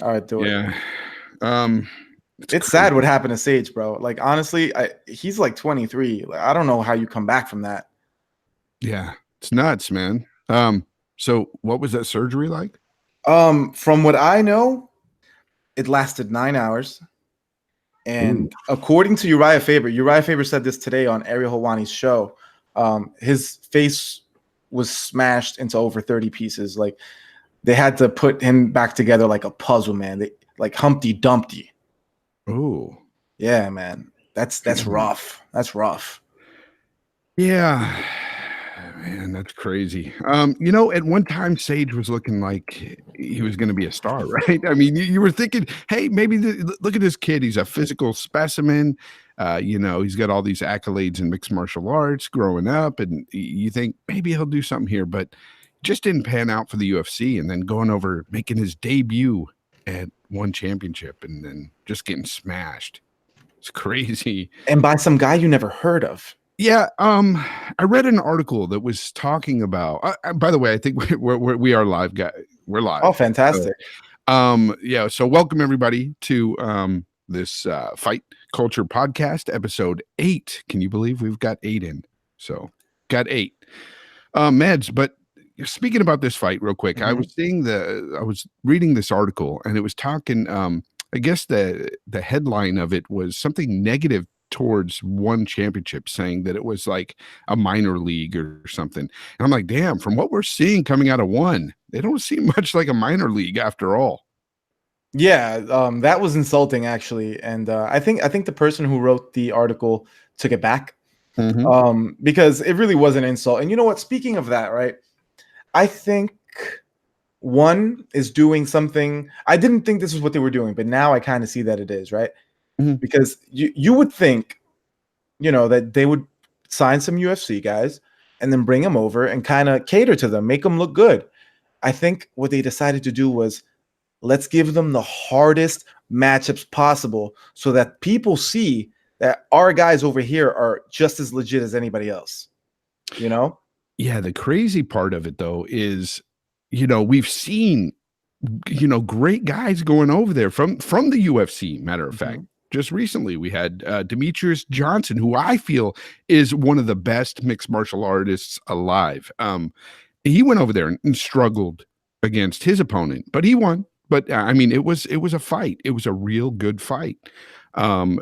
All right, do it. Yeah. Um, It's sad what happened to Sage, bro. Like honestly, he's like 23. Like, I don't know how you come back from that. Yeah, it's nuts, man. So what was that surgery like? From what I know, it lasted 9 hours. Ooh. And according to Uriah Faber said this today on Ariel Helwani's show. His face was smashed into over 30 pieces. Like they had to put him back together like a puzzle, man. They like Humpty Dumpty. Oh. Yeah, man. That's rough. That's rough. Yeah. Man, that's crazy. At one time Sage was looking like he was going to be a star, right? I mean, you were thinking, hey, maybe look at this kid. He's a physical specimen. He's got all these accolades in mixed martial arts growing up, and you think maybe he'll do something here, but just didn't pan out for the UFC. And then going over making his debut at one championship, and then just getting smashed. It's crazy. And by some guy you never heard of. Yeah, I read an article that was talking about. By the way, I think we are live, guys. We're live. Oh, fantastic! Yeah. So welcome everybody to this Fight Culture Podcast, episode 8. Can you believe we've got 8 in? So got 8. Meds. But speaking about this fight, real quick, I was reading this article, and it was talking. I guess the headline of it was something negative towards one championship, saying that it was like a minor league or something. And I'm like, damn, from what we're seeing coming out of one, they don't seem much like a minor league after all. Yeah, that was insulting actually, and I think the person who wrote the article took it back, because it really was an insult. And you know what? Speaking of that, right? I think one is doing something. I didn't think this is what they were doing, but now I kind of see that it is, right? Because you would think, that they would sign some UFC guys and then bring them over and kind of cater to them, make them look good. I think what they decided to do was, let's give them the hardest matchups possible so that people see that our guys over here are just as legit as anybody else, Yeah, the crazy part of it, though, is, we've seen, great guys going over there from the UFC, matter of fact. Just recently, we had Demetrius Johnson, who I feel is one of the best mixed martial artists alive. He went over there and struggled against his opponent, but he won. But I mean, it was a fight. It was a real good fight. And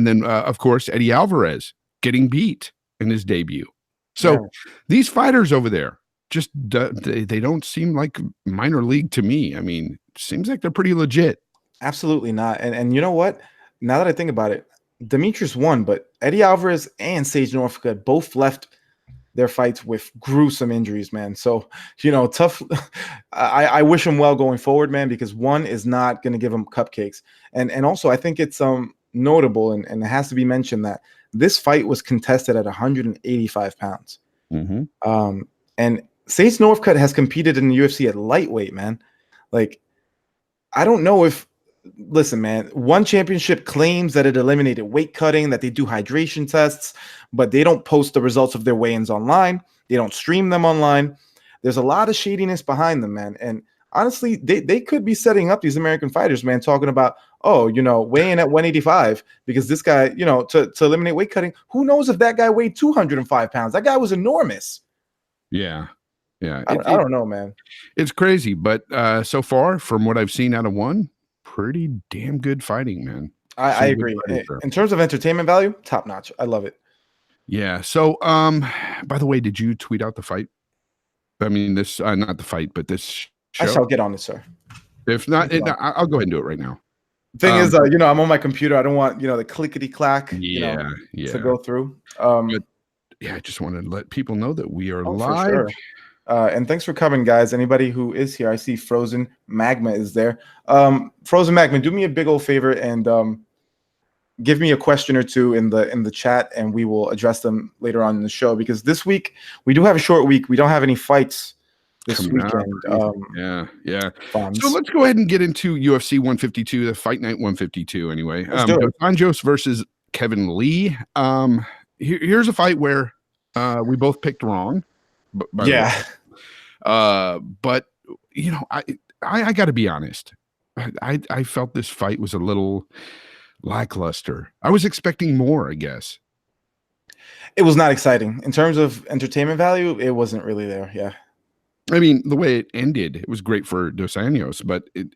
then of course Eddie Alvarez getting beat in his debut. So these fighters over there just they don't seem like minor league to me. I mean, it seems like they're pretty legit. Absolutely not. And you know what? Now that I think about it, Demetrius won, but Eddie Alvarez and Sage Northcutt both left their fights with gruesome injuries, man. So, tough. I wish him well going forward, man, because one is not going to give him cupcakes. And also, I think it's notable and it has to be mentioned that this fight was contested at 185 pounds. And Sage Northcutt has competed in the UFC at lightweight, man. Like, I don't know if, listen, man, one championship claims that it eliminated weight cutting, that they do hydration tests, but they don't post the results of their weigh-ins online. They don't stream them online. There's a lot of shadiness behind them, man. And honestly, they could be setting up these American fighters, man, talking about, weigh in at 185 because this guy, to eliminate weight cutting. Who knows if that guy weighed 205 pounds? That guy was enormous. Yeah. Yeah. I don't know, man. It's crazy. But so far, from what I've seen out of one, pretty damn good fighting, man. I agree. In terms of entertainment value, top notch. I love it. Yeah. So, by the way, did you tweet out the fight? I mean, this not the fight, but this show? I shall get on it, sir. If not, I'll go ahead and do it right now. Thing is, I'm on my computer. I don't want the clickety clack. To go through. But, I just want to let people know that we are live. For sure. And thanks for coming, guys. Anybody who is here, I see Frozen Magma is there. Frozen Magma, do me a big old favor and give me a question or two in the chat, and we will address them later on in the show. Because this week we do have a short week. We don't have any fights this weekend. So let's go ahead and get into UFC 152, the Fight Night 152. Anyway, Anjos versus Kevin Lee. Here's a fight where we both picked wrong. But I got to be honest. I felt this fight was a little lackluster. I was expecting more, I guess. It was not exciting in terms of entertainment value. It wasn't really there. Yeah, I mean, the way it ended, it was great for Dos Anjos, but it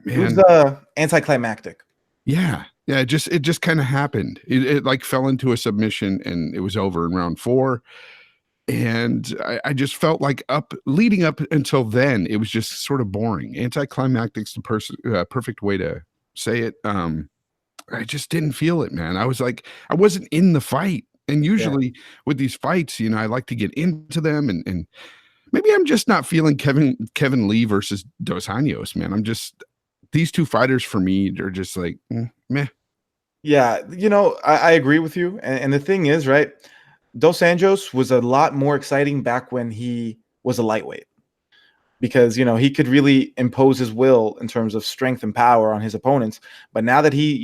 was man, anticlimactic. yeah, it just kind of happened. It like fell into a submission, and it was over in round 4. And I just felt like leading up until then, it was just sort of boring. Anticlimactic's the perfect way to say it. I just didn't feel it, man. I was like, I wasn't in the fight. And Yeah, usually with these fights, I like to get into them, and maybe I'm just not feeling Kevin Lee versus Dos Anjos, man. These two fighters for me are just like meh. yeah. I agree with you. And the thing is, right? Dos Anjos was a lot more exciting back when he was a lightweight because he could really impose his will in terms of strength and power on his opponents. But now that he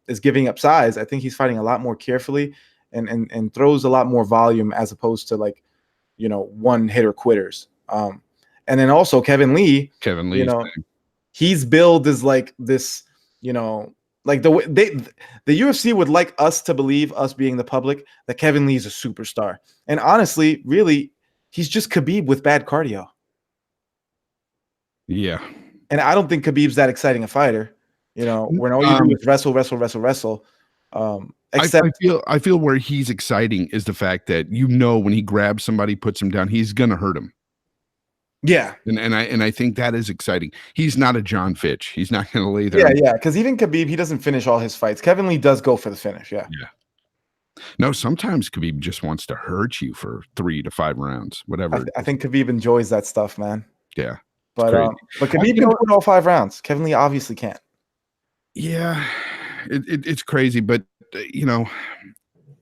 is giving up size, I think he's fighting a lot more carefully and throws a lot more volume as opposed to like one hitter quitters. And then also Kevin Lee, Kevin you Lee's know, he's billed as like this, like the way the UFC would like us to believe, us being the public, that Kevin Lee is a superstar. And honestly, really, he's just Khabib with bad cardio. yeah. And I don't think Khabib's that exciting a fighter. When all you do is wrestle, wrestle, wrestle, wrestle. I Except, feel where he's exciting is the fact that when he grabs somebody, puts him down, he's gonna hurt him. yeah, And I think that is exciting. He's not a John Fitch. He's not gonna lay there. yeah. Because even Khabib, he doesn't finish all his fights. Kevin Lee does go for the finish. Yeah, Yeah. No, sometimes Khabib just wants to hurt you for 3 to 5 rounds, whatever. I think Khabib enjoys that stuff, man. Yeah. It's But crazy. but Khabib can put all 5 rounds. Kevin Lee obviously can't. Yeah. It's crazy, but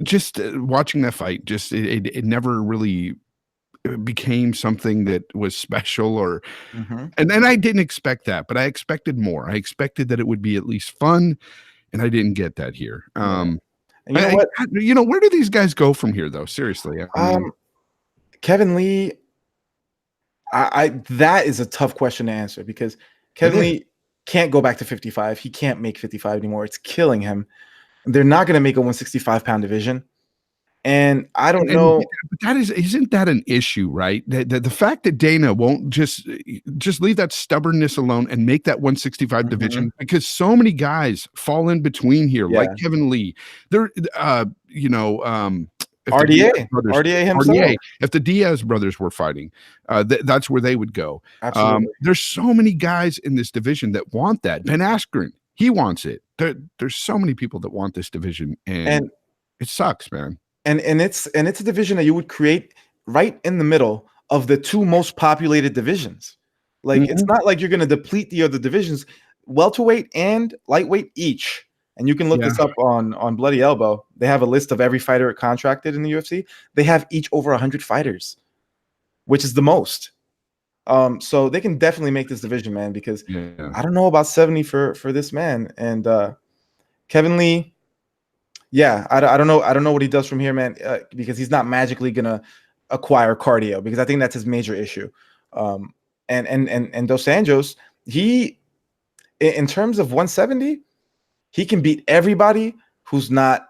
just watching that fight, just it never really became something that was special, or Mhm. and I didn't expect that, but I expected more. I expected that it would be at least fun, and I didn't get that here. Yeah. And you know what? Where do these guys go from here, though? Seriously, I mean, Kevin Lee, I that is a tough question to answer because Kevin Lee can't go back to 55. He can't make 55 anymore. It's killing him. They're not going to make a 165-pound division. And I don't know. but isn't that an issue, right? The fact that Dana won't just leave that stubbornness alone and make that 165 Mhm. division, because so many guys fall in between here, like Yeah. Kevin Lee. They're if the RDA, Diaz brothers, RDA himself. if the Diaz brothers were fighting, that's where they would go. Absolutely. There's so many guys in this division that want that. Ben Askren, he wants it. There's so many people that want this division, and it sucks, man. And it's a division that you would create right in the middle of the 2 most populated divisions. Like it's not like you're going to deplete the other divisions. Welterweight and lightweight each. And you can look this up on Bloody Elbow. They have a list of every fighter contracted in the UFC. They have each over 100 fighters, which is the most. So they can definitely make this division, man, because I don't know about 70 for this man. And Kevin Lee, yeah, I don't know. I don't know what he does from here, man, because he's not magically gonna acquire cardio, because I think that's his major issue. And Dos Anjos, he, in terms of 170, he can beat everybody who's not,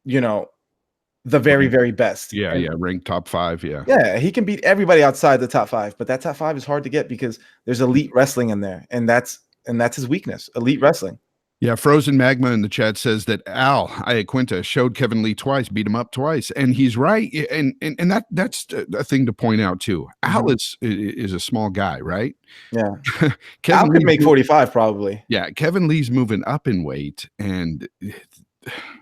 the very, very best. Yeah, ranked top 5. Yeah, he can beat everybody outside the top 5, but that top 5 is hard to get because there's elite wrestling in there, and that's his weakness, elite wrestling. Yeah, Frozen Magma in the chat says that Al Iaquinta showed Kevin Lee twice, beat him up twice, and he's right. And that's a thing to point out too. Al is a small guy, right? Yeah, Kevin Al could make 45 probably. Yeah, Kevin Lee's moving up in weight, and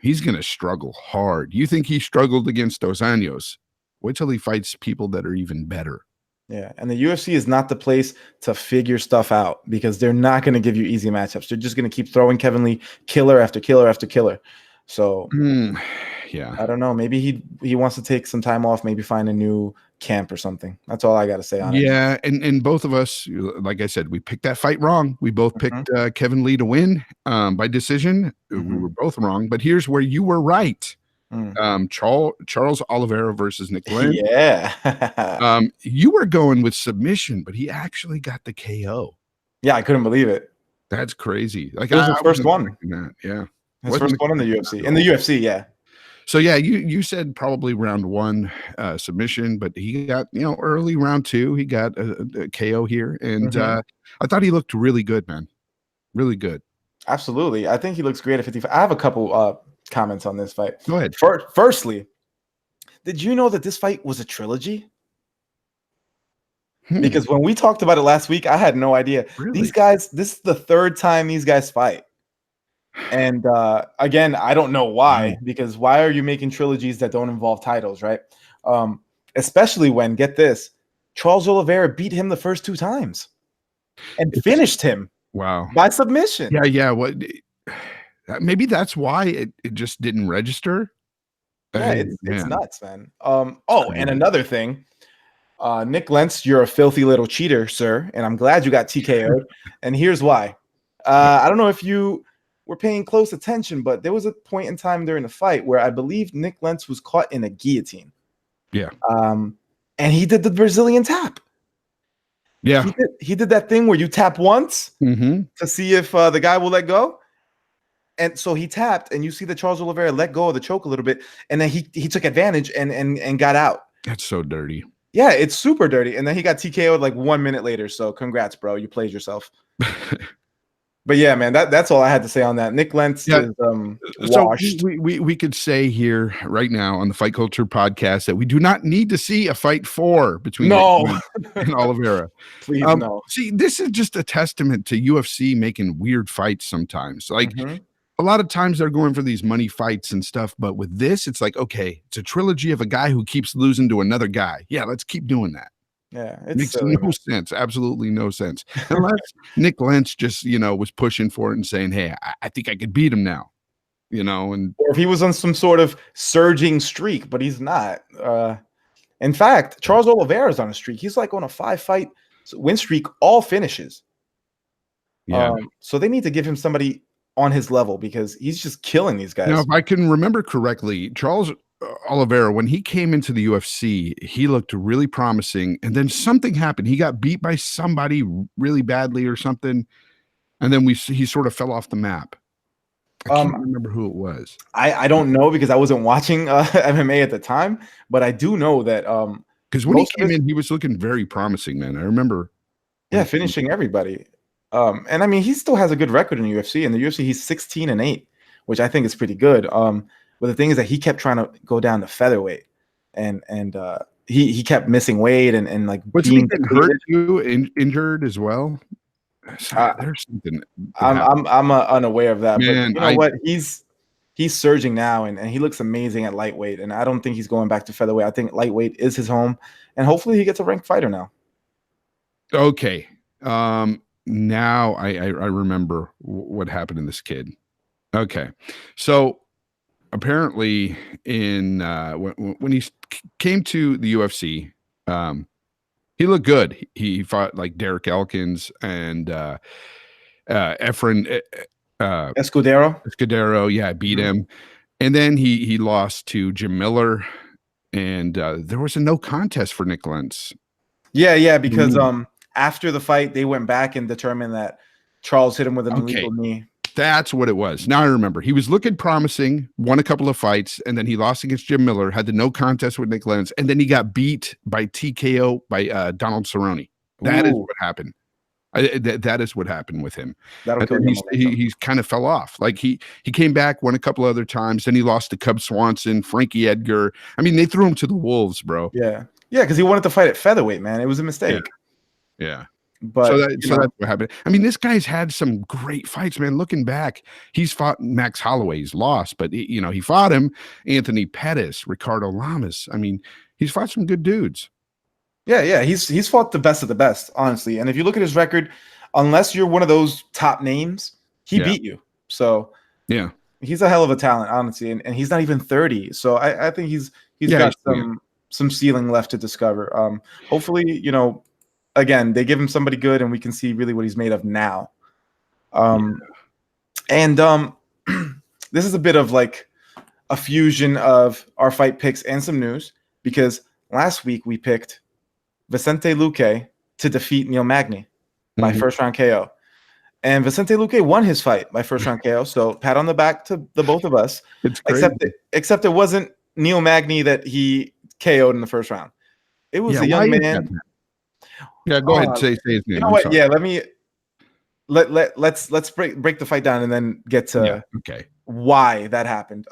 he's going to struggle hard. You think he struggled against Dos Anjos? Wait till he fights people that are even better. Yeah, and the UFC is not the place to figure stuff out, because they're not going to give you easy matchups. They're just going to keep throwing Kevin Lee killer after killer after killer. So, yeah, I don't know. Maybe he wants to take some time off, maybe find a new camp or something. That's all I got to say on it. Yeah, and both of us, like I said, we picked that fight wrong. We both picked Kevin Lee to win by decision. We were both wrong, but here's where you were right. Charles Oliveira versus Nick Glenn. Yeah. You were going with submission, but he actually got the KO. Yeah, I couldn't believe it. That's crazy. Like It was I the first wasn't one. expecting that. Yeah. His Wasn't first one in the expecting that UFC. at In the all. UFC, yeah. So yeah, you said probably round one submission, but he got, early round two, he got a KO here. And Mhm. I thought he looked really good, man. Really good. Absolutely. I think he looks great at 55. I have a couple comments on this fight. Go ahead. Firstly, did you know that this fight was a trilogy? Hmm, Because when we talked about it last week, I had no idea. These really? guys, this is the third time these guys fight. And again, I don't know Wow. why, because why are you making trilogies that don't involve titles, right? Um, Especially when, get this, Charles Oliveira beat him the first two times and It's finished him wow. by submission. Yeah, yeah. What maybe that's why it just didn't register. Yeah, Hey, it's man, nuts, man. it's Oh, and crazy. another thing, Nick Lentz, you're a filthy little cheater, sir, and I'm glad you got TKO'd. And here's why. I don't know if you were paying close attention, but there was a point in time during the fight where I believe Nick Lentz was caught in a guillotine. Yeah. Um, and he did the Brazilian tap. Yeah. He did that thing where you tap once Hmm. to see if the guy will let go. And so he tapped, and you see that Charles Oliveira let go of the choke a little bit, and then he took advantage and got out. That's so dirty. Yeah, it's super dirty. And then he got TKO'd like 1 minute later. So congrats, bro. You played yourself. But yeah, man, that's all I had to say on that. Nick Lentz Yeah. is So washed. we could say here right now on the Fight Culture podcast that we do not need to see a fight four between Nick No, Lentz and Oliveira. please no. See, this is just a testament to UFC making weird fights sometimes. Like Mhm. a lot of times they're going for these money fights and stuff, but with this, it's like, okay, it's a trilogy of a guy who keeps losing to another guy. Yeah, let's keep doing that. Yeah, it's Makes silly, no man. sense. Absolutely no sense. Unless Nick Lentz just, was pushing for it and saying, hey, I think I could beat him now, and Or if he was on some sort of surging streak, but he's not. In fact, Charles Oliveira is on a streak. He's like on a 5-fight win streak, all finishes. yeah. So they need to give him somebody on his level because he's just killing these Now, guys. if I can remember correctly, Charles Oliveira, when he came into the UFC, he looked really promising. And then something happened. He got beat by somebody really badly or something. And then he sort of fell off the map. I can't Um, remember who it was. I don't know because I wasn't watching MMA at the time, but I do know that Because when he most of came his in, he was looking very promising, man. I remember when yeah, he came finishing everybody. And I mean, he still has a good record in the UFC. In the UFC, he's 16-8, which I think is pretty good. But the thing is that he kept trying to go down to featherweight, and he kept missing weight and like wasn't he being getting hurt depleted. too, injured as well? Uh, There's something that I'm happened. unaware of that, but Man, you know what? He's surging now, and he looks amazing at lightweight. And I don't think he's going back to featherweight. I think lightweight is his home, and hopefully he gets a ranked fighter now. okay. Now I remember what happened in this kid. Okay. So apparently in when he came to the UFC, he looked good. He fought like Derek Elkins and Efren Escudero. Escudero. Yeah, beat Mhm. him. And then he lost to Jim Miller, and there was a no contest for Nick Lentz. Yeah, because after the fight, they went back and determined that Charles hit him with an Okay, illegal knee. that's what it was. Now I remember. He was looking promising, won a couple of fights, and then he lost against Jim Miller, had the no contest with Nick Lentz, and then he got beat by TKO by Donald Cerrone. That is Ooh, what happened. That is what happened with him. that'll And kill then your momentum. he's kind of fell off. Like he came back, won a couple other times, then he lost to Cub Swanson, Frankie Edgar. I mean, they threw him to the wolves, bro. Yeah, because he wanted to fight at featherweight, man. It was a Yeah, mistake. yeah. So But that's what happened. I mean, this guy's had some great fights, man. Looking back, he's fought Max Holloway. He's lost, but he fought him. Anthony Pettis, Ricardo Lamas. I mean, he's fought some good dudes. yeah, he's fought the best of the best, honestly. And if you look at his record, unless you're one of those top names, he Yeah. beat you. So Yeah. he's a hell of a talent, honestly. And he's not even 30. So I think he's Yeah, got yeah. some ceiling left to discover. Hopefully, again, they give him somebody good and we can see really what he's made of now. And this is a bit of like a fusion of our fight picks and some news because last week we picked Vicente Luque to defeat Neil Magny by Mhm. first round KO. And Vicente Luque won his fight by first round KO. So pat on the back to the both of us. It's crazy. Except it wasn't Neil Magny that he KO'd in the first round. It was a young man. Yeah, go ahead. Say his name. You know what? Yeah, let's break the fight down and then get to why that happened.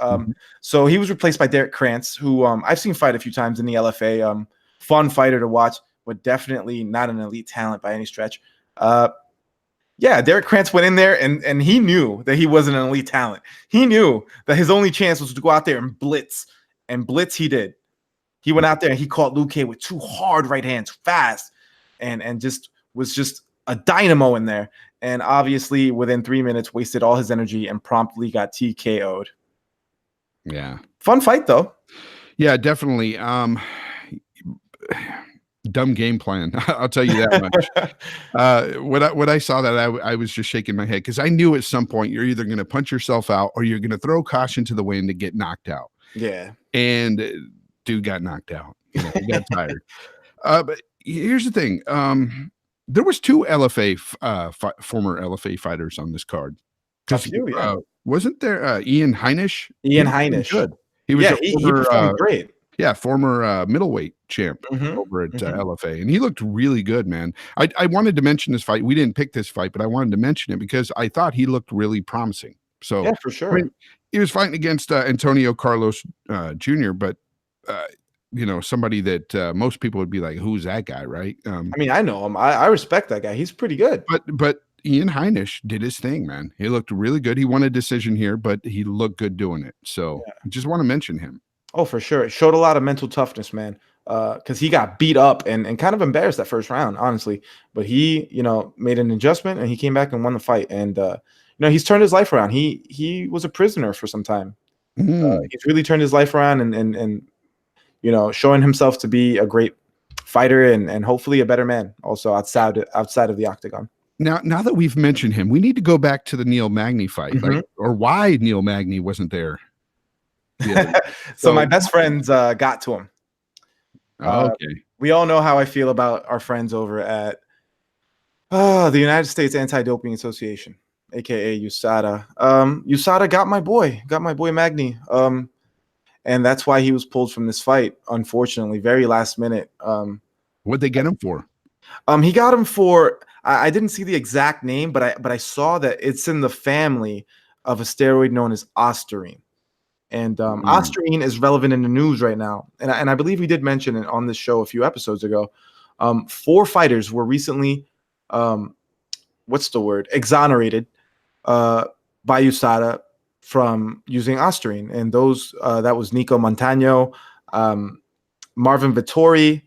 So he was replaced by Derek Krantz, who I've seen fight a few times in the LFA. Fun fighter to watch, but definitely not an elite talent by any stretch. Yeah, Derek Krantz went in there and he knew that he wasn't an elite talent. He knew that his only chance was to go out there and blitz. And blitz he did. He went out there and he caught Luque with 2 hard right hands, fast, and just was just a dynamo in there. And obviously, within 3 minutes, wasted all his energy and promptly got TKO'd. Yeah. Fun fight, though. Yeah, definitely. Dumb game plan. I'll tell you that much. When I saw that, I was just shaking my head because I knew at some point you're either going to punch yourself out or you're going to throw caution to the wind to get knocked out. Yeah. And dude got knocked out. He got tired. But here's the thing. There was 2 LFA former LFA fighters on this card. Wasn't there Ian Heinisch? Ian Heinisch. Good. He was he performed great. Yeah, former middleweight champ over at LFA. And he looked really good, man. I wanted to mention this fight. We didn't pick this fight, but I wanted to mention it because I thought he looked really promising. So yeah, for sure. I mean, he was fighting against Antonio Carlos Jr., but somebody that most people would be like, who's that guy, right? I mean, I know him. I respect that guy. He's pretty good. But Ian Heinisch did his thing, man. He looked really good. He won a decision here, but he looked good doing it. So I just want to mention him. Oh, for sure. It showed a lot of mental toughness, man, because he got beat up and kind of embarrassed that first round, honestly. But he, made an adjustment and he came back and won the fight. And, he's turned his life around. He was a prisoner for some time. He's really turned his life around and showing himself to be a great fighter and hopefully a better man also outside of the octagon. Now that we've mentioned him, we need to go back to the Neil Magny fight, or why Neil Magny wasn't there. Yeah. So my best friends got to him. Okay. We all know how I feel about our friends over at the United States Anti-Doping Association, aka USADA. USADA got my boy Magny. And that's why he was pulled from this fight, unfortunately, very last minute. What'd they get him for? He got him for I didn't see the exact name, but I saw that it's in the family of a steroid known as ostarine. And ostarine is relevant in the news right now. And I believe we did mention it on this show a few episodes ago. 4 fighters were recently, exonerated by USADA from using ostarine. And those, that was Nico Montano, Marvin Vittori,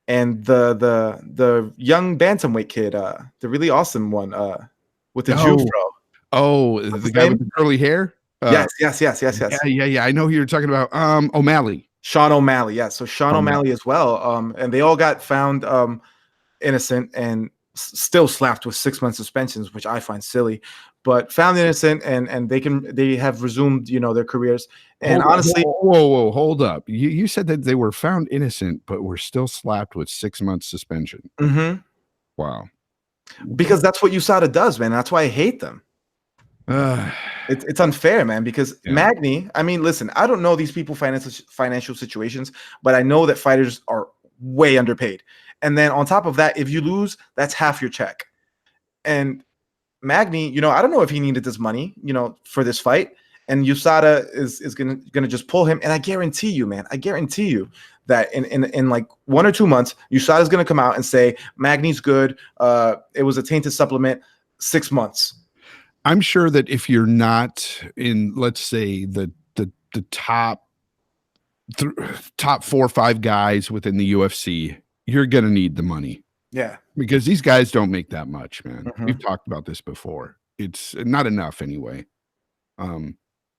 and the young bantamweight kid, the really awesome one with the Jufro. Oh, the guy with the curly hair? Yes. Yeah. I know who you're talking about. O'Malley. Sean O'Malley. Yeah. So Sean O'Malley as well. And they all got found innocent and still slapped with 6-month suspensions, which I find silly, but found innocent and they have resumed, their careers. And honestly, hold up. You said that they were found innocent, but were still slapped with 6-month suspension. Wow. Because that's what USADA does, man. That's why I hate them. It's unfair, man, because Magny, I mean, listen, I don't know these people's financial situations, but I know that fighters are way underpaid. And then on top of that, if you lose, that's half your check. And Magny, I don't know if he needed this money, for this fight. And USADA is gonna just pull him. And I guarantee you, man, that in like 1 or 2 months, USADA is gonna come out and say Magny's good. It was a tainted supplement, 6 months. I'm sure that if you're not in, let's say, the top 4 or 5 guys within the UFC, you're going to need the money. Yeah. Because these guys don't make that much, man. We've talked about this before. It's not enough anyway.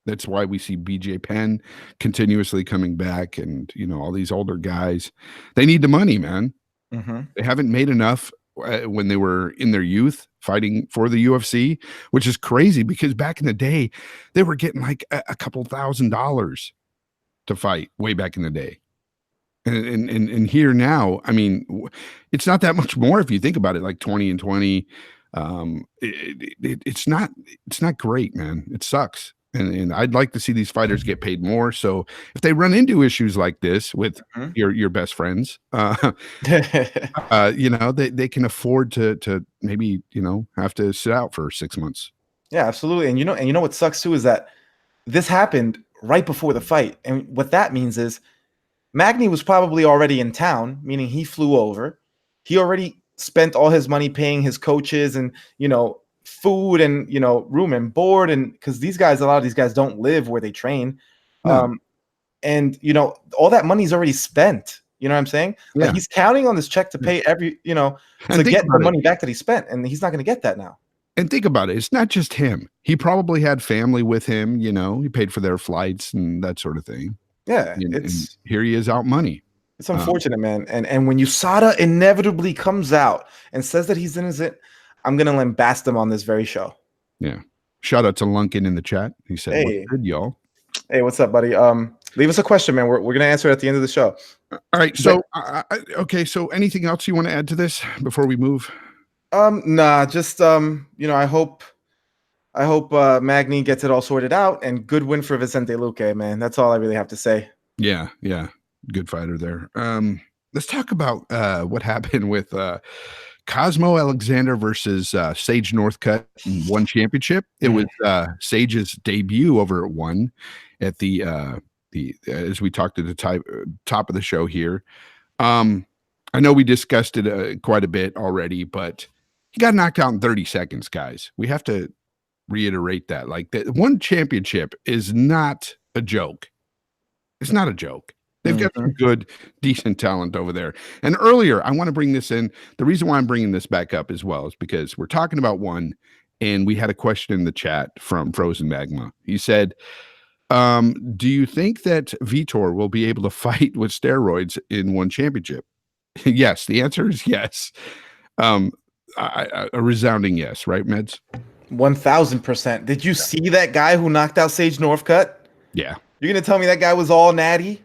That's why we see BJ Penn continuously coming back and, all these older guys. They need the money, man. They haven't made enough when they were in their youth fighting for the UFC, which is crazy because back in the day, they were getting like a couple $1,000s to fight way back in the day. And here now, I mean, it's not that much more if you think about it, like 20 and 20. It's not great, man. It sucks. And I'd like to see these fighters get paid more. So if they run into issues like this with Mhm. your best friends, they can afford to maybe, have to sit out for 6 months. Yeah, absolutely. And you know what sucks too is that this happened right before the fight. And what that means is Magny was probably already in town, meaning he flew over. He already spent all his money paying his coaches and, food and, room and board. And because a lot of these guys don't live where they train. No. And, all that money's already spent. You know what I'm saying? Like Yeah. he's counting on this check to pay And to think get the about it. money back that he spent. And he's not going to get that now. And think about it. It's not just him. He probably had family with him, he paid for their flights and that sort of thing. Yeah, And here he is out money. it's unfortunate, man. And when USADA inevitably comes out and says that he's innocent, I'm gonna lambast him on this very show. Yeah. Shout out to Lunkin in the chat. He said, "What's Hey, good, y'all?" hey, what's up, buddy? Leave us a question, man. We're gonna answer it at the end of the show. All right. So, okay. So, anything else you want to add to this before we move? Nah, just I hope Magny gets it all sorted out and good win for Vicente Luque, man. That's all I really have to say. Yeah. Good fighter there. Let's talk about what happened with Cosmo Alexander versus Sage Northcutt in one championship. It was Sage's debut over at one at the as we talked at the top of the show here. I know we discussed it quite a bit already, but he got knocked out in 30 seconds, guys. We have to reiterate that. Like, that one championship is not a joke. It's not a joke. They've got some good, decent talent over there. And earlier, I want to bring this in. The reason why I'm bringing this back up as well is because we're talking about one, and we had a question in the chat from Frozen Magma. He said, do you think that Vitor will be able to fight with steroids in one championship? Yes. The answer is yes. A resounding yes, right, Meds? 1000%. Did you see that guy who knocked out Sage Northcutt? Yeah. You're gonna tell me that guy was all natty?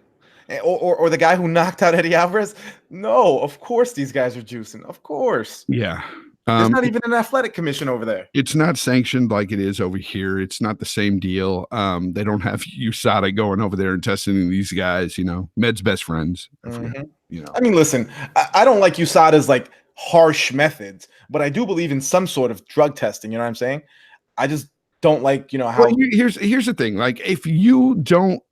Or the guy who knocked out Eddie Alvarez? No, of course these guys are juicing. Of course. Yeah. There's not even an athletic commission over there. It's not sanctioned like it is over here. It's not the same deal. They don't have USADA going over there and testing these guys, Med's best friends. I mean, listen, I don't like USADA's like harsh methods, but I do believe in some sort of drug testing. You know what I'm saying? I just don't like, how. Well, here's the thing. Like, if you don't,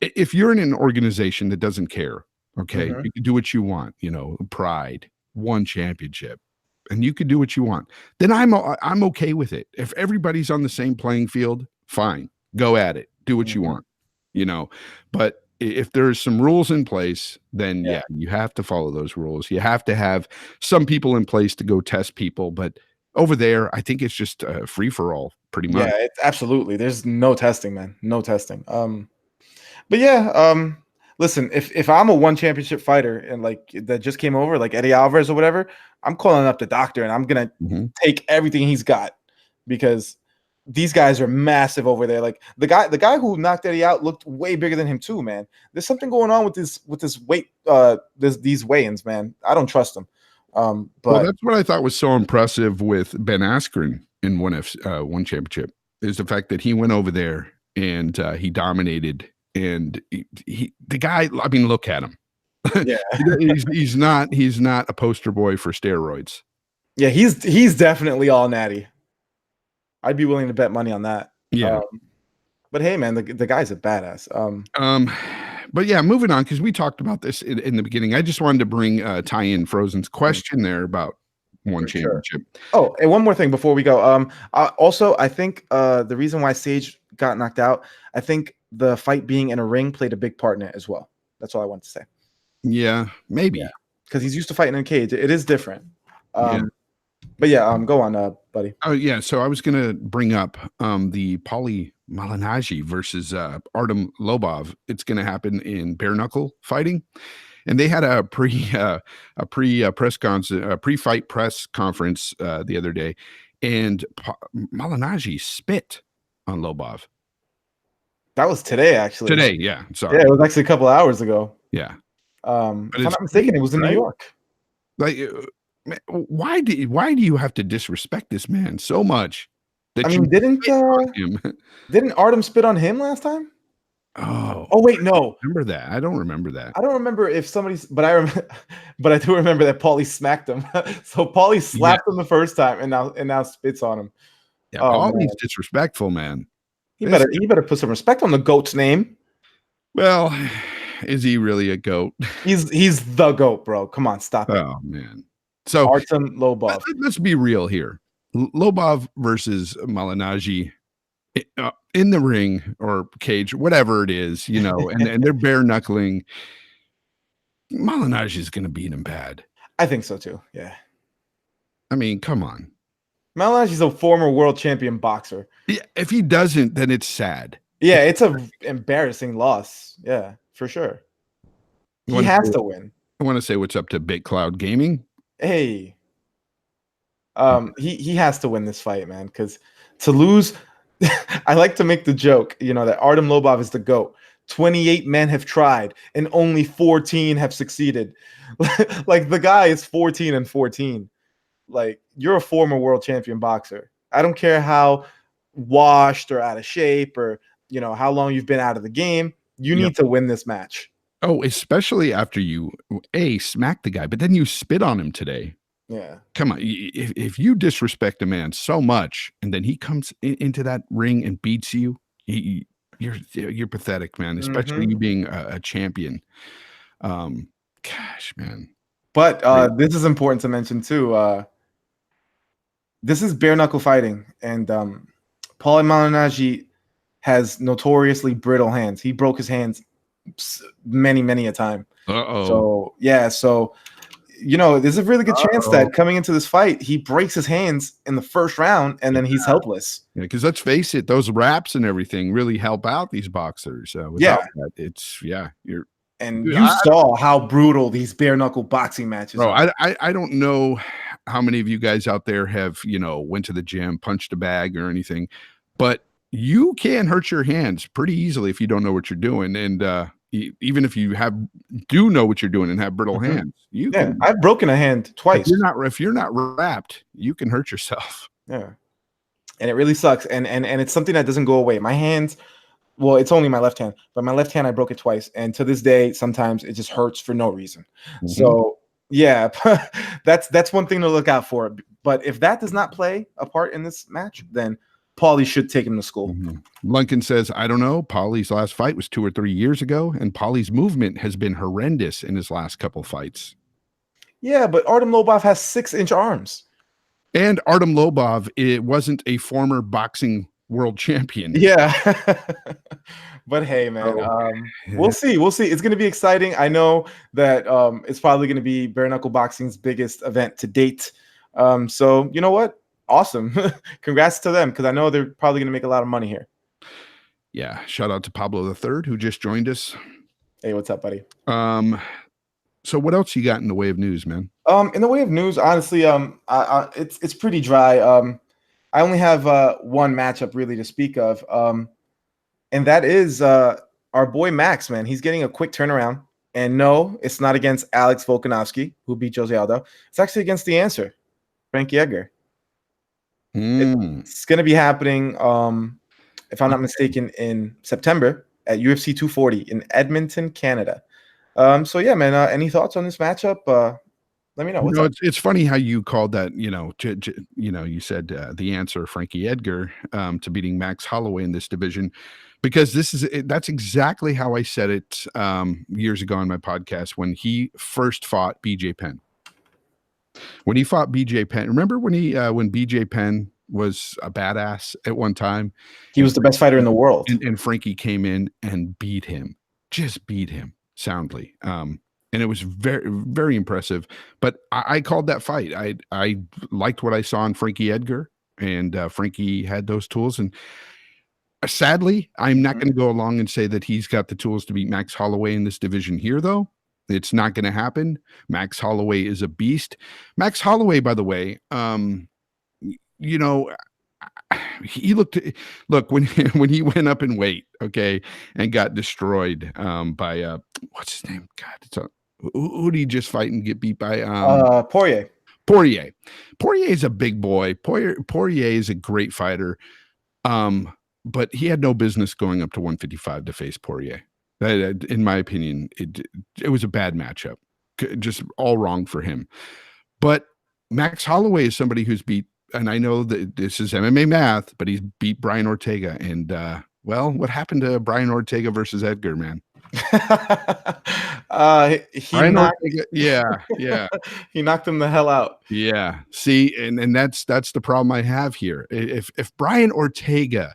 if you're in an organization that doesn't care, okay, you can do what you want, pride, one championship, and you can do what you want, then I'm okay with it. If everybody's on the same playing field, fine, go at it, do what you want, but if there's some rules in place, then you have to follow those rules. You have to have some people in place to go test people, but over there, I think it's just free for all, pretty much. Yeah, it's absolutely. There's no testing, man. No testing. But yeah, listen, if I'm a one championship fighter and like that just came over, like Eddie Alvarez or whatever, I'm calling up the doctor and I'm gonna take everything he's got because these guys are massive over there. Like the guy who knocked Eddie out looked way bigger than him too, man. There's something going on with this weight, these weigh-ins, man. I don't trust them. But well, that's what I thought was so impressive with Ben Askren in one championship is the fact that he went over there and he dominated. And the guy, I mean, look at him. Yeah, he's not a poster boy for steroids. Yeah, he's definitely all natty. I'd be willing to bet money on that. Yeah. But hey, man, the guy's a badass. But yeah, moving on, because we talked about this in the beginning. I just wanted to bring tie in Frozen's question there about one championship. Sure. Oh, and one more thing before we go. Also, I think the reason why Sage got knocked out, I think the fight being in a ring played a big part in it as well. That's all I want to say. Yeah, maybe. Because he's used to fighting in a cage. It is different. But yeah, go on, buddy. Oh yeah, so I was gonna bring up the Paulie Malignaggi versus Artem Lobov. It's gonna happen in bare knuckle fighting, and they had a pre-fight press conference the other day, and Malignaggi spit on Lobov. That was today, actually. Today, yeah. Sorry. Yeah, it was actually a couple of hours ago. Yeah. If I'm not mistaken, it was in New York. Like, Why do you have to disrespect this man so much I that you mean, spit on him? didn't Artem spit on him last time? Oh, Oh wait, I don't no. remember that. I don't remember that. I don't remember if somebody's, but I remember, but I do remember that Paulie smacked him. So Paulie Yeah, slapped him the first time, and now spits on him. yeah. Oh Paulie's man, disrespectful, man. he This better he better put some respect on the goat's name. well, is he really a goat? He's the goat, bro. Come on, stop it. Oh man. So Artem Lobov. let's be real here. Lobov versus Malignaggi in the ring or cage, whatever it is, and they're bare knuckling. Malignaggi is going to beat him bad. I think so too. Yeah, I mean, come on. Malinagi's a former world champion boxer. Yeah, if he doesn't, then it's sad. Yeah, it's a embarrassing loss. Yeah, for sure. He has to win. I want to say what's up to Big Cloud Gaming. Hey, he has to win this fight, man. Because to lose, I like to make the joke, that Artem Lobov is the GOAT. 28 men have tried, and only 14 have succeeded. Like the guy is 14 and 14. Like you're a former world champion boxer. I don't care how washed or out of shape or how long you've been out of the game. You Yep. need to win this match. Oh, especially after you smack the guy, but then you spit on him today. Yeah. Come on, if you disrespect a man so much, and then he comes into that ring and beats you, you're pathetic, man. Especially you being a champion. Gosh, man. But this is important to mention too. This is bare knuckle fighting, and Paulie Malignaggi has notoriously brittle hands. He broke his hands many a time. Uh-oh. So yeah, there's a really good chance that coming into this fight, he breaks his hands in the first round, and then he's helpless. Yeah, because let's face it, those wraps and everything really help out these boxers. Without that, it's you're. And dude, you saw how brutal these bare knuckle boxing matches are. I don't know how many of you guys out there have went to the gym, punched a bag or anything, but you can hurt your hands pretty easily if you don't know what you're doing, and even if you do know what you're doing and have brittle hands, I've broken a hand twice. If you're not wrapped, you can hurt yourself. Yeah, and it really sucks, and it's something that doesn't go away. My hands. Well, it's only my left hand, but my left hand, I broke it twice. And to this day, sometimes it just hurts for no reason. So yeah, that's one thing to look out for. But if that does not play a part in this match, then Paulie should take him to school. Lunkin says, I don't know. Paulie's last fight was 2 or 3 years ago, and Paulie's movement has been horrendous in his last couple fights. Yeah, but Artem Lobov has 6-inch arms. And Artem Lobov, it wasn't a former boxing world champion. Yeah. But hey, man, we'll see. It's going to be exciting. I know that it's probably going to be bare knuckle boxing's biggest event to date. So you know what? Awesome. Congrats to them, because I know they're probably going to make a lot of money here. Yeah. Shout out to Pablo III, who just joined us. Hey, what's up, buddy? So what else you got in the way of news, man? In the way of news, honestly, it's pretty dry. I only have one matchup really to speak of, and that is our boy Max, man. He's getting a quick turnaround. And no, it's not against Alex Volkanovski, who beat Jose Aldo. It's actually against the answer, Frankie Edgar. It's going to be happening, if I'm not mistaken, in September at UFC 240 in Edmonton, Canada. So yeah, man, any thoughts on this matchup? Let me know. It's funny how you called that, you said the answer, Frankie Edgar, to beating Max Holloway in this division, because that's exactly how I said it years ago on my podcast when he first fought BJ Penn. When he fought BJ Penn, remember when BJ Penn was a badass at one time? He was the best fighter in the world. And Frankie came in and just beat him soundly. And it was very, very impressive. But I called that fight. I liked what I saw in Frankie Edgar, and Frankie had those tools. And sadly, I'm not going to go along and say that he's got the tools to beat Max Holloway in this division here, though. It's not going to happen. Max Holloway is a beast. Max Holloway, by the way, he look when he went up in weight, okay, and got destroyed by what's his name? God, who did he just fight and get beat by? Poirier. Poirier. Poirier is a big boy. Poirier is a great fighter. But he had no business going up to 155 to face Poirier. In my opinion, it was a bad matchup. Just all wrong for him. But Max Holloway is somebody who's beat, and I know that this is MMA math, but he's beat Brian Ortega. And well, what happened to Brian Ortega versus Edgar, man? He Brian knocked Ortega, yeah. he knocked him the hell out. Yeah. See, and that's the problem I have here. If Brian Ortega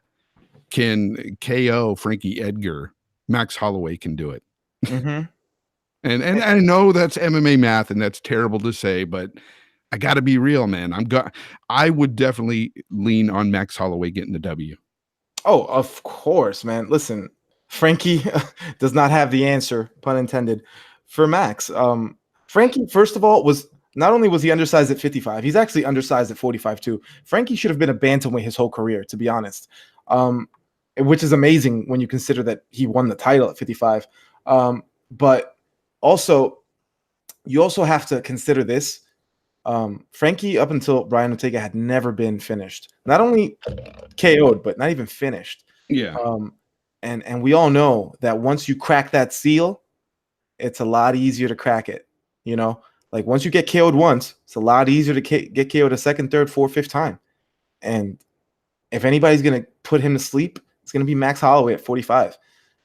can KO Frankie Edgar, Max Holloway can do it. Mm-hmm. And I know that's MMA math and that's terrible to say, but I got to be real, man. I would definitely lean on Max Holloway getting the W. Oh, of course, man. Listen, Frankie does not have the answer, pun intended, for Max. Frankie, first of all, not only was he undersized at 55, he's actually undersized at 45 too. Frankie should have been a bantamweight his whole career, to be honest. Which is amazing when you consider that he won the title at 55. But also, you also have to consider this. Frankie, up until Brian Ortega, had never been finished. Not only KO'd, but not even finished. Yeah. And we all know that once you crack that seal, it's a lot easier to crack it. You know, like once you get KO'd once, it's a lot easier to get KO'd a second, third, fourth, fifth time. And if anybody's gonna put him to sleep, it's gonna be Max Holloway at 45.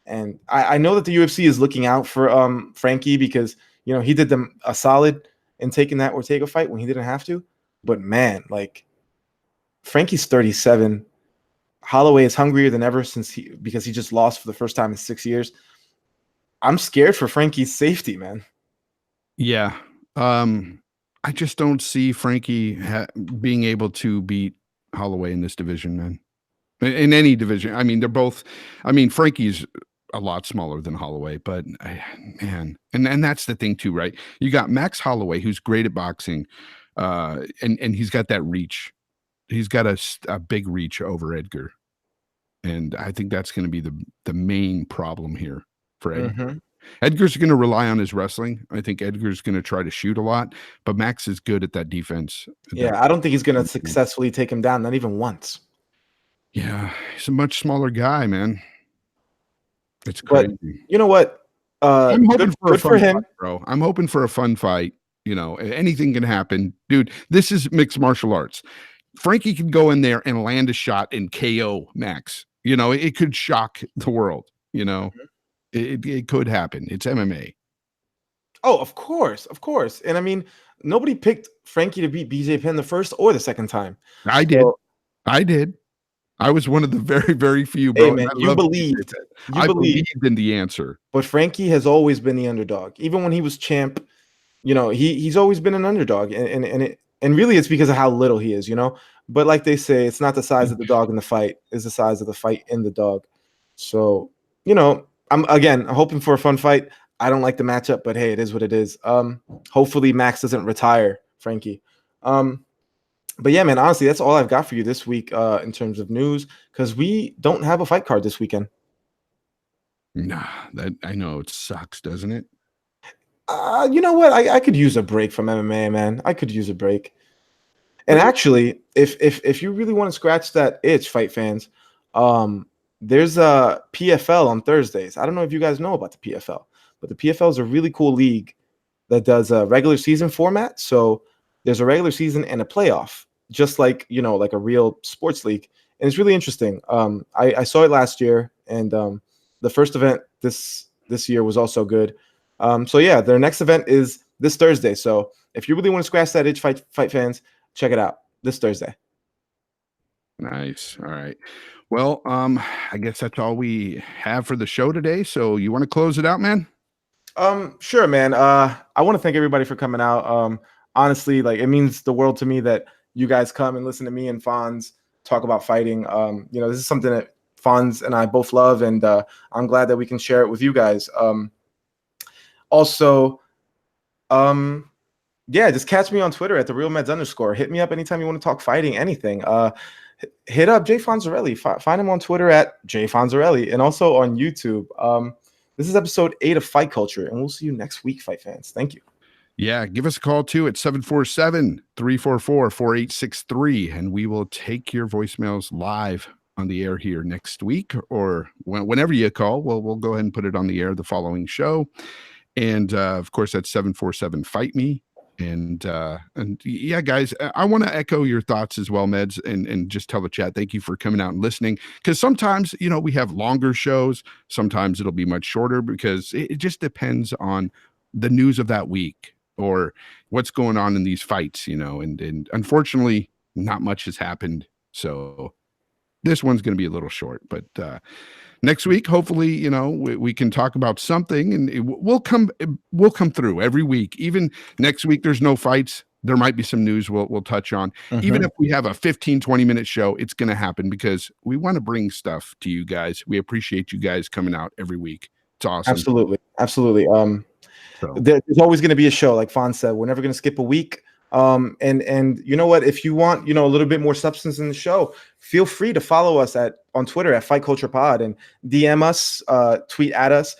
And I know that the UFC is looking out for Frankie because he did them a solid in taking that Ortega fight when he didn't have to. But man, like Frankie's 37. Holloway is hungrier than ever because he just lost for the first time in 6 years. I'm scared for Frankie's safety, man. Yeah. I just don't see Frankie being able to beat Holloway in this division, man. In any division. I mean, they're both. I mean, Frankie's a lot smaller than Holloway, but man, and that's the thing too, right? You got Max Holloway, who's great at boxing, and he's got that reach. He's got a big reach over Edgar, and I think that's going to be the main problem here for Edgar. Mm-hmm. Edgar's going to rely on his wrestling. I think Edgar's going to try to shoot a lot, but Max is good at that defense. I don't think he's going to successfully take him down, not even once. Yeah, he's a much smaller guy, man. It's crazy. But you know what? I'm hoping for a fun him, fight, bro. I'm hoping for a fun fight. Anything can happen, dude. This is mixed martial arts. Frankie can go in there and land a shot and KO Max. It could shock the world. It could happen. It's MMA. Oh, of course. And I mean, nobody picked Frankie to beat BJ Penn the first or the second time. I did. I was one of the very, very few, bro. Hey, man, you believed in the answer. But Frankie has always been the underdog. Even when he was champ, he's always been an underdog. And really it's because of how little he is, But like they say, it's not the size of the dog in the fight, it's the size of the fight in the dog. So, I'm hoping for a fun fight. I don't like the matchup, but hey, it is what it is. Hopefully Max doesn't retire Frankie. But yeah, man, honestly, that's all I've got for you this week in terms of news, because we don't have a fight card this weekend. Nah, I know it sucks, doesn't it? You know what? I could use a break from MMA, man. I could use a break. And actually, if you really want to scratch that itch, fight fans, there's a PFL on Thursdays. I don't know if you guys know about the PFL, but the PFL is a really cool league that does a regular season format. So there's a regular season and a playoff, just like like a real sports league, and it's really interesting. I saw it last year, and the first event this year was also good. So yeah, their next event is this Thursday. So if you really want to scratch that itch, fight fans, check it out this Thursday. Nice. All right. Well, I guess that's all we have for the show today. So you want to close it out, man? Sure, man. I want to thank everybody for coming out. Honestly, like it means the world to me that you guys come and listen to me and Fonz talk about fighting. This is something that Fonz and I both love, and I'm glad that we can share it with you guys. Also, just catch me on Twitter at @therealmeds_. Hit me up anytime you want to talk fighting, anything. Hit up Jay Fonzarelli. Find him on Twitter at Jay Fonzarelli, and also on YouTube. This is episode 8 of Fight Culture, and we'll see you next week, fight fans. Thank you. Yeah, give us a call too at 747-344-4863, and we will take your voicemails live on the air here next week, or whenever you call, we'll go ahead and put it on the air the following show. And of course, that's 747 Fight Me. And yeah, guys, I want to echo your thoughts as well, Meds, and just tell the chat thank you for coming out and listening. Because sometimes, you know, we have longer shows, sometimes it'll be much shorter, because it just depends on the news of that week or what's going on in these fights, you know. And unfortunately, not much has happened. So this one's going to be a little short, but next week, hopefully, you know, we can talk about something, and we'll come through every week. Even next week, there's no fights. There might be some news we'll touch on. Even if we have a 15-20-minute show, it's going to happen because we want to bring stuff to you guys. We appreciate you guys coming out every week. It's awesome. Absolutely. Absolutely. There's always going to be a show, like Fawn said. We're never going to skip a week. And you know what? If you want, you know, a little bit more substance in the show, feel free to follow us on Twitter at Fight Culture Pod, and DM us, tweet at us,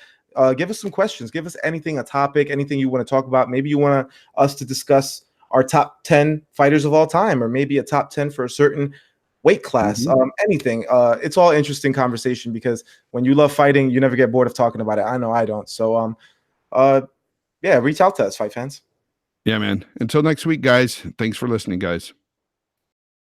give us some questions, give us anything, a topic, anything you want to talk about. Maybe you want us to discuss our top 10 fighters of all time, or maybe a top 10 for a certain weight class, anything. It's all interesting conversation, because when you love fighting, you never get bored of talking about it. I know I don't. So, yeah, reach out to us, fight fans. Yeah, man. Until next week, guys. Thanks for listening, guys.